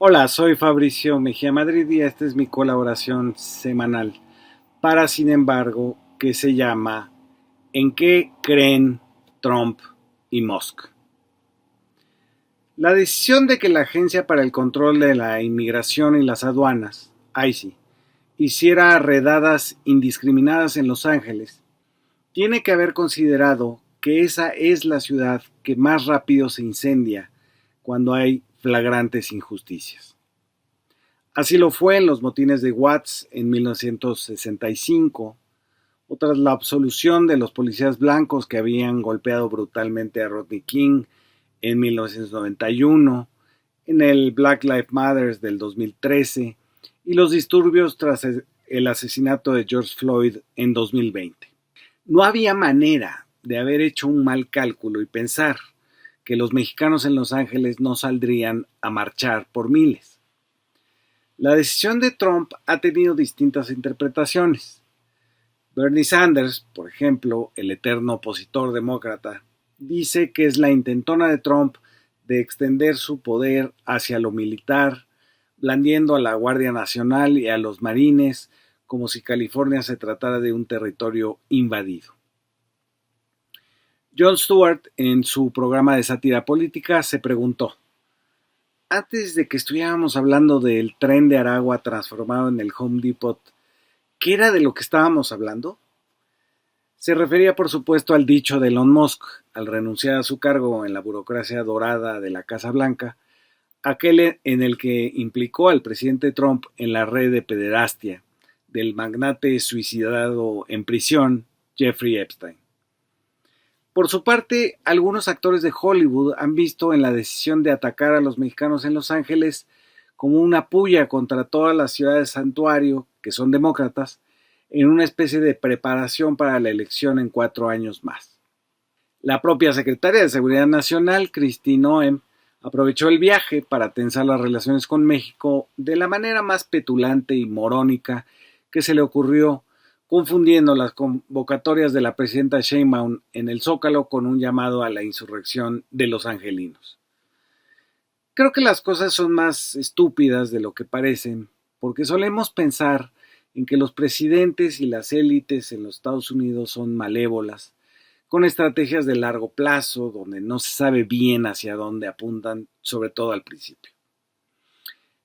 Hola, soy Fabricio Mejía Madrid y esta es mi colaboración semanal para, sin embargo, que se llama ¿En qué creen Trump y Musk? La decisión de que la Agencia para el Control de la Inmigración y las Aduanas, ICE, hiciera redadas indiscriminadas en Los Ángeles, tiene que haber considerado que esa es la ciudad que más rápido se incendia cuando hay flagrantes injusticias. Así lo fue en los motines de Watts en 1965, o tras la absolución de los policías blancos que habían golpeado brutalmente a Rodney King en 1991, en el Black Lives Matter del 2013 y los disturbios tras el asesinato de George Floyd en 2020. No había manera de haber hecho un mal cálculo y pensar que los mexicanos en Los Ángeles no saldrían a marchar por miles. La decisión de Trump ha tenido distintas interpretaciones. Bernie Sanders, por ejemplo, el eterno opositor demócrata, dice que es la intentona de Trump de extender su poder hacia lo militar, blandiendo a la Guardia Nacional y a los marines como si California se tratara de un territorio invadido. Jon Stewart, en su programa de sátira política, se preguntó: antes de que estuviéramos hablando del tren de Aragua transformado en el Home Depot, ¿qué era de lo que estábamos hablando? Se refería, por supuesto, al dicho de Elon Musk, al renunciar a su cargo en la burocracia dorada de la Casa Blanca, aquel en el que implicó al presidente Trump en la red de pederastia del magnate suicidado en prisión, Jeffrey Epstein. Por su parte, algunos actores de Hollywood han visto en la decisión de atacar a los mexicanos en Los Ángeles como una puya contra todas las ciudades santuario, que son demócratas, en una especie de preparación para la elección en 4 años más. La propia secretaria de Seguridad Nacional, Kristi Noem, aprovechó el viaje para tensar las relaciones con México de la manera más petulante y morónica que se le ocurrió, confundiendo las convocatorias de la presidenta Sheinbaum en el Zócalo con un llamado a la insurrección de los angelinos. Creo que las cosas son más estúpidas de lo que parecen, porque solemos pensar en que los presidentes y las élites en los Estados Unidos son malévolas, con estrategias de largo plazo, donde no se sabe bien hacia dónde apuntan, sobre todo al principio.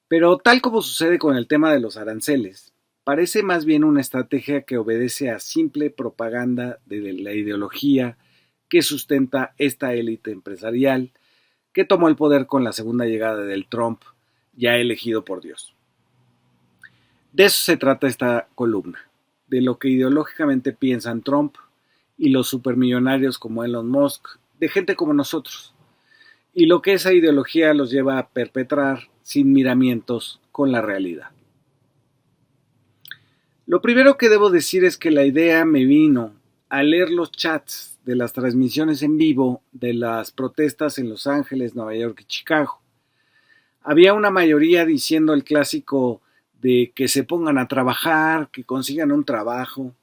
Pero tal como sucede con el tema de los aranceles, parece más bien una estrategia que obedece a simple propaganda de la ideología que sustenta esta élite empresarial que tomó el poder con la segunda llegada del Trump, ya elegido por Dios. De eso se trata esta columna, de lo que ideológicamente piensan Trump y los supermillonarios como Elon Musk, de gente como nosotros, y lo que esa ideología los lleva a perpetrar sin miramientos con la realidad. Lo primero que debo decir es que la idea me vino al leer los chats de las transmisiones en vivo de las protestas en Los Ángeles, Nueva York y Chicago. Había una mayoría diciendo el clásico de que se pongan a trabajar, que consigan un trabajo,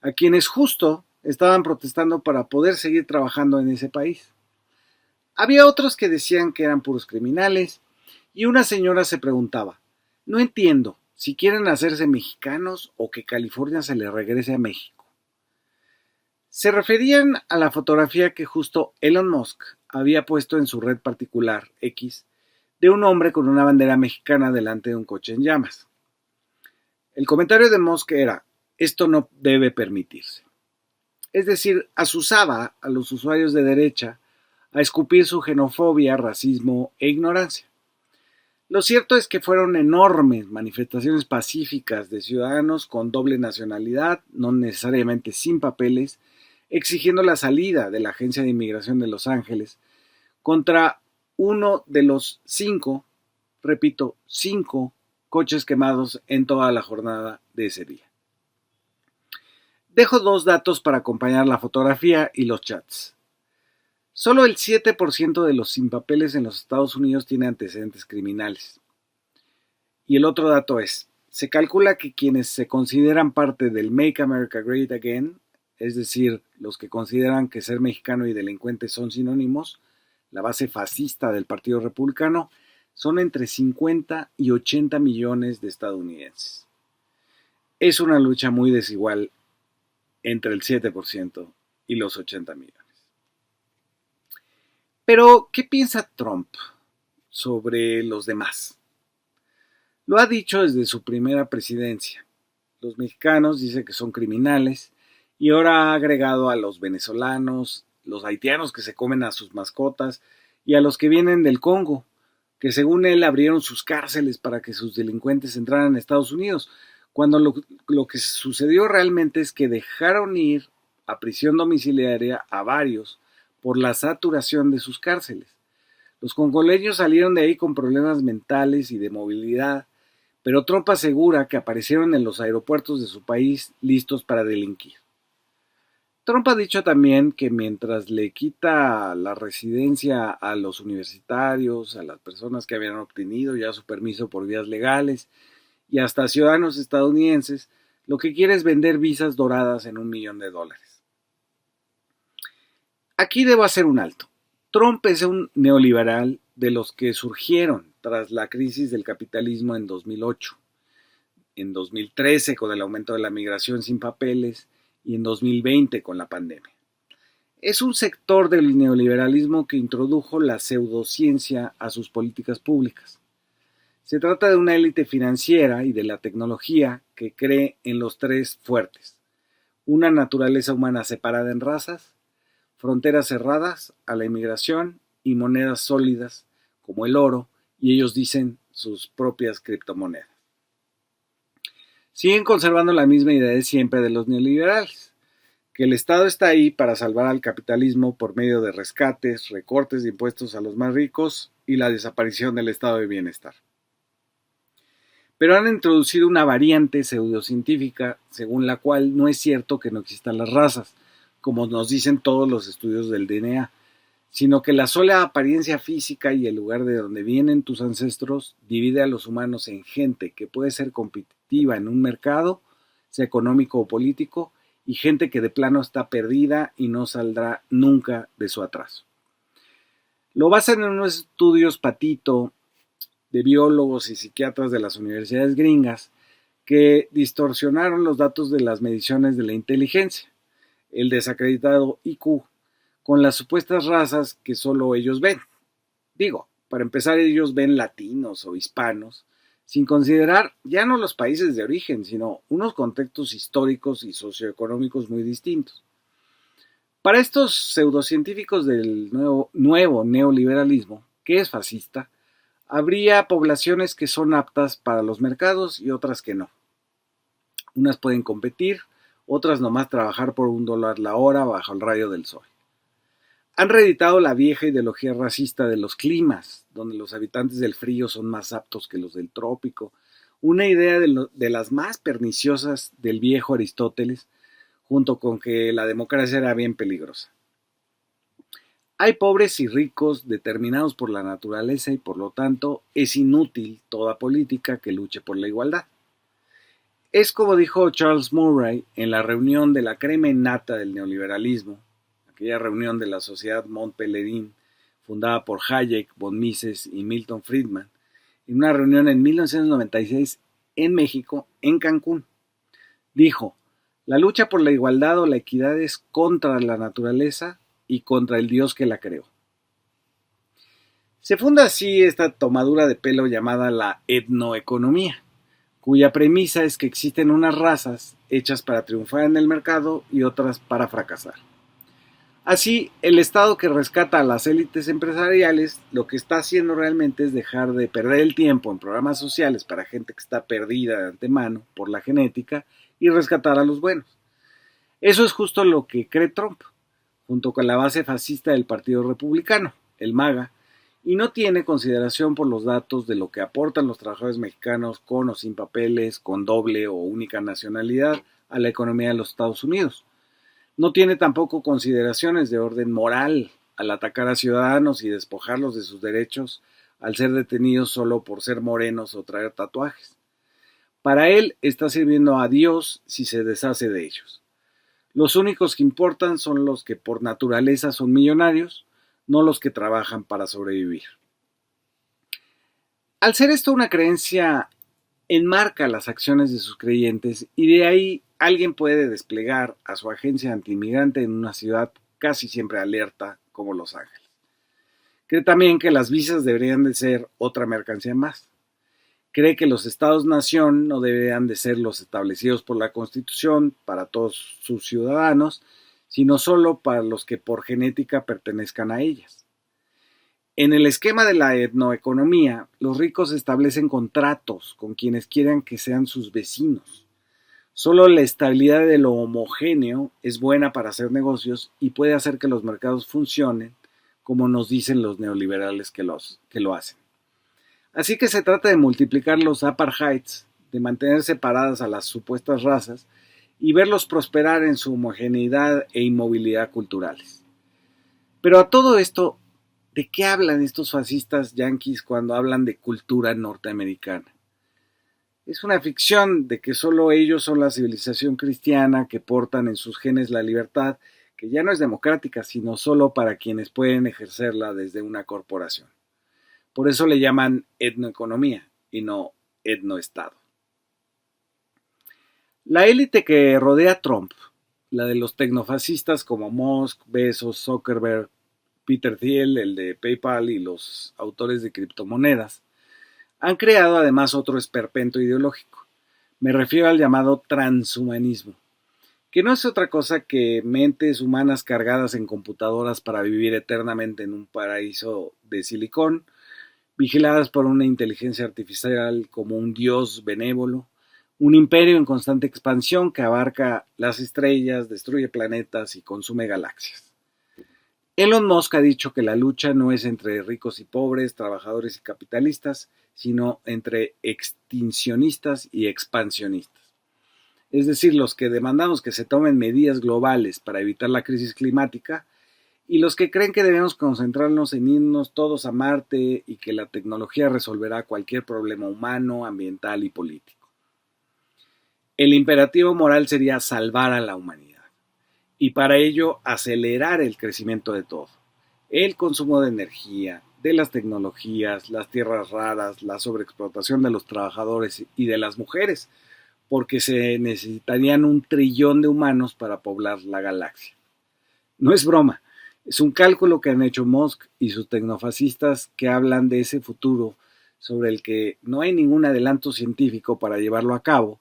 a quienes justo estaban protestando para poder seguir trabajando en ese país. Había otros que decían que eran puros criminales, y una señora se preguntaba: no entiendo si quieren hacerse mexicanos o que California se les regrese a México. Se referían a la fotografía que justo Elon Musk había puesto en su red particular, X, de un hombre con una bandera mexicana delante de un coche en llamas. El comentario de Musk era: esto no debe permitirse. Es decir, azuzaba a los usuarios de derecha a escupir su xenofobia, racismo e ignorancia. Lo cierto es que fueron enormes manifestaciones pacíficas de ciudadanos con doble nacionalidad, no necesariamente sin papeles, exigiendo la salida de la Agencia de Inmigración de Los Ángeles contra uno de los 5, repito, 5 coches quemados en toda la jornada de ese día. Dejo 2 datos para acompañar la fotografía y los chats. Solo el 7% de los sin papeles en los Estados Unidos tiene antecedentes criminales. Y el otro dato es: se calcula que quienes se consideran parte del Make America Great Again, es decir, los que consideran que ser mexicano y delincuente son sinónimos, la base fascista del Partido Republicano, son entre 50 y 80 millones de estadounidenses. Es una lucha muy desigual entre el 7% y los 80 millones. Pero, ¿qué piensa Trump sobre los demás? Lo ha dicho desde su primera presidencia. Los mexicanos dice que son criminales y ahora ha agregado a los venezolanos, los haitianos que se comen a sus mascotas y a los que vienen del Congo, que según él abrieron sus cárceles para que sus delincuentes entraran a Estados Unidos, cuando lo que sucedió realmente es que dejaron ir a prisión domiciliaria a varios por la saturación de sus cárceles. Los congoleños salieron de ahí con problemas mentales y de movilidad, pero Trump asegura que aparecieron en los aeropuertos de su país listos para delinquir. Trump ha dicho también que mientras le quita la residencia a los universitarios, a las personas que habían obtenido ya su permiso por vías legales y hasta ciudadanos estadounidenses, lo que quiere es vender visas doradas en $1 millón. Aquí debo hacer un alto. Trump es un neoliberal de los que surgieron tras la crisis del capitalismo en 2008, en 2013 con el aumento de la migración sin papeles y en 2020 con la pandemia. Es un sector del neoliberalismo que introdujo la pseudociencia a sus políticas públicas. Se trata de una élite financiera y de la tecnología que cree en los tres fuertes: una naturaleza humana separada en razas, fronteras cerradas a la inmigración y monedas sólidas como el oro, y ellos dicen sus propias criptomonedas. Siguen conservando la misma idea de siempre de los neoliberales, que el Estado está ahí para salvar al capitalismo por medio de rescates, recortes de impuestos a los más ricos y la desaparición del estado de bienestar. Pero han introducido una variante pseudocientífica según la cual no es cierto que no existan las razas, como nos dicen todos los estudios del DNA, sino que la sola apariencia física y el lugar de donde vienen tus ancestros divide a los humanos en gente que puede ser competitiva en un mercado, sea económico o político, y gente que de plano está perdida y no saldrá nunca de su atraso. Lo basan en unos estudios patito de biólogos y psiquiatras de las universidades gringas que distorsionaron los datos de las mediciones de la inteligencia, el desacreditado IQ, con las supuestas razas que solo ellos ven. Digo, para empezar, ellos ven latinos o hispanos, sin considerar ya no los países de origen, sino unos contextos históricos y socioeconómicos muy distintos. Para estos pseudocientíficos del nuevo neoliberalismo, que es fascista, habría poblaciones que son aptas para los mercados y otras que no. Unas pueden competir, otras nomás trabajar por $1 la hora bajo el rayo del sol. Han reeditado la vieja ideología racista de los climas, donde los habitantes del frío son más aptos que los del trópico, una idea de las más perniciosas del viejo Aristóteles, junto con que la democracia era bien peligrosa. Hay pobres y ricos determinados por la naturaleza y por lo tanto es inútil toda política que luche por la igualdad. Es como dijo Charles Murray en la reunión de la crema innata del neoliberalismo, aquella reunión de la Sociedad Mont Pelerin, fundada por Hayek, von Mises y Milton Friedman, en una reunión en 1996 en México, en Cancún. Dijo: la lucha por la igualdad o la equidad es contra la naturaleza y contra el Dios que la creó. Se funda así esta tomadura de pelo llamada la etnoeconomía, cuya premisa es que existen unas razas hechas para triunfar en el mercado y otras para fracasar. Así, el Estado que rescata a las élites empresariales lo que está haciendo realmente es dejar de perder el tiempo en programas sociales para gente que está perdida de antemano por la genética y rescatar a los buenos. Eso es justo lo que cree Trump, junto con la base fascista del Partido Republicano, el MAGA, y no tiene consideración por los datos de lo que aportan los trabajadores mexicanos con o sin papeles, con doble o única nacionalidad a la economía de los Estados Unidos. No tiene tampoco consideraciones de orden moral al atacar a ciudadanos y despojarlos de sus derechos al ser detenidos solo por ser morenos o traer tatuajes. Para él está sirviendo a Dios si se deshace de ellos. Los únicos que importan son los que por naturaleza son millonarios, no los que trabajan para sobrevivir. Al ser esto una creencia, enmarca las acciones de sus creyentes y de ahí alguien puede desplegar a su agencia antiinmigrante en una ciudad casi siempre alerta como Los Ángeles. Cree también que las visas deberían de ser otra mercancía más. Cree que los estados-nación no deberían de ser los establecidos por la Constitución para todos sus ciudadanos, sino solo para los que por genética pertenezcan a ellas. En el esquema de la etnoeconomía, los ricos establecen contratos con quienes quieran que sean sus vecinos. Solo la estabilidad de lo homogéneo es buena para hacer negocios y puede hacer que los mercados funcionen, como nos dicen los neoliberales que lo hacen. Así que se trata de multiplicar los apartheids, de mantener separadas a las supuestas razas y verlos prosperar en su homogeneidad e inmovilidad culturales. Pero a todo esto, ¿de qué hablan estos fascistas yanquis cuando hablan de cultura norteamericana? Es una ficción de que solo ellos son la civilización cristiana que portan en sus genes la libertad, que ya no es democrática, sino solo para quienes pueden ejercerla desde una corporación. Por eso le llaman etnoeconomía y no etnoestado. La élite que rodea a Trump, la de los tecnofascistas como Musk, Bezos, Zuckerberg, Peter Thiel, el de PayPal y los autores de criptomonedas, han creado además otro esperpento ideológico. Me refiero al llamado transhumanismo, que no es otra cosa que mentes humanas cargadas en computadoras para vivir eternamente en un paraíso de silicón, vigiladas por una inteligencia artificial como un dios benévolo, un imperio en constante expansión que abarca las estrellas, destruye planetas y consume galaxias. Elon Musk ha dicho que la lucha no es entre ricos y pobres, trabajadores y capitalistas, sino entre extincionistas y expansionistas. Es decir, los que demandamos que se tomen medidas globales para evitar la crisis climática y los que creen que debemos concentrarnos en irnos todos a Marte y que la tecnología resolverá cualquier problema humano, ambiental y político. El imperativo moral sería salvar a la humanidad y para ello acelerar el crecimiento de todo. El consumo de energía, de las tecnologías, las tierras raras, la sobreexplotación de los trabajadores y de las mujeres, porque se necesitarían 1 trillón de humanos para poblar la galaxia. No es broma, es un cálculo que han hecho Musk y sus tecnofascistas que hablan de ese futuro sobre el que no hay ningún adelanto científico para llevarlo a cabo,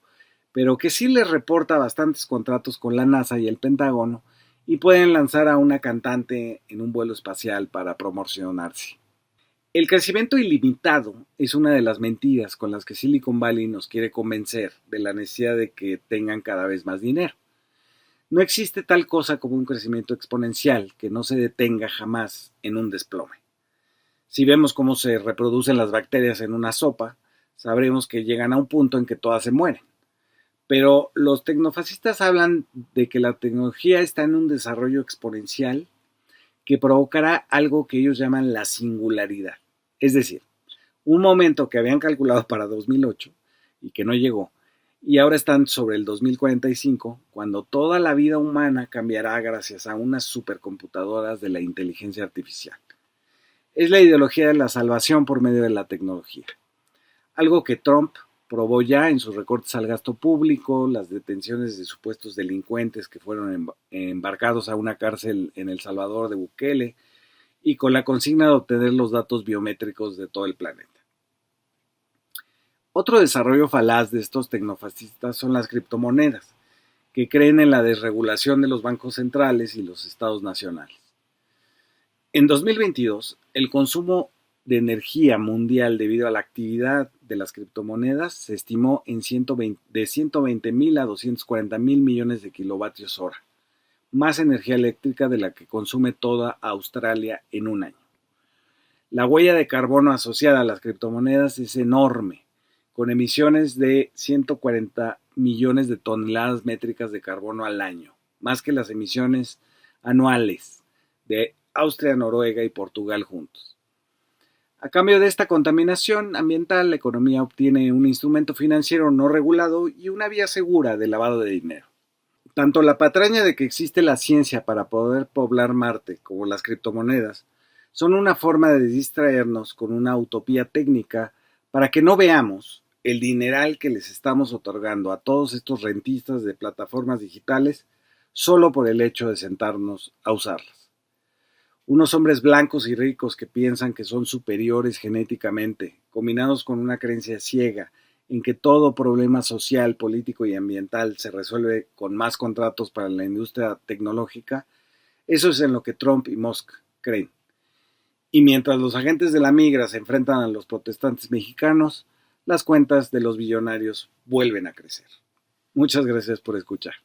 pero que sí les reporta bastantes contratos con la NASA y el Pentágono y pueden lanzar a una cantante en un vuelo espacial para promocionarse. El crecimiento ilimitado es una de las mentiras con las que Silicon Valley nos quiere convencer de la necesidad de que tengan cada vez más dinero. No existe tal cosa como un crecimiento exponencial que no se detenga jamás en un desplome. Si vemos cómo se reproducen las bacterias en una sopa, sabremos que llegan a un punto en que todas se mueren. Pero los tecnofascistas hablan de que la tecnología está en un desarrollo exponencial que provocará algo que ellos llaman la singularidad. Es decir, un momento que habían calculado para 2008 y que no llegó, y ahora están sobre el 2045, cuando toda la vida humana cambiará gracias a unas supercomputadoras de la inteligencia artificial. Es la ideología de la salvación por medio de la tecnología. Algo que Trump probó ya en sus recortes al gasto público, las detenciones de supuestos delincuentes que fueron embarcados a una cárcel en El Salvador de Bukele y con la consigna de obtener los datos biométricos de todo el planeta. Otro desarrollo falaz de estos tecnofascistas son las criptomonedas, que creen en la desregulación de los bancos centrales y los estados nacionales. En 2022, el consumo de energía mundial debido a la actividad de las criptomonedas se estimó en de 120.000 a 240.000 millones de kilovatios hora, más energía eléctrica de la que consume toda Australia en un año. La huella de carbono asociada a las criptomonedas es enorme, con emisiones de 140 millones de toneladas métricas de carbono al año, más que las emisiones anuales de Austria, Noruega y Portugal juntos. A cambio de esta contaminación ambiental, la economía obtiene un instrumento financiero no regulado y una vía segura de lavado de dinero. Tanto la patraña de que existe la ciencia para poder poblar Marte como las criptomonedas son una forma de distraernos con una utopía técnica para que no veamos el dineral que les estamos otorgando a todos estos rentistas de plataformas digitales solo por el hecho de sentarnos a usarlas. Unos hombres blancos y ricos que piensan que son superiores genéticamente, combinados con una creencia ciega en que todo problema social, político y ambiental se resuelve con más contratos para la industria tecnológica, eso es en lo que Trump y Musk creen. Y mientras los agentes de la migra se enfrentan a los protestantes mexicanos, las cuentas de los billonarios vuelven a crecer. Muchas gracias por escuchar.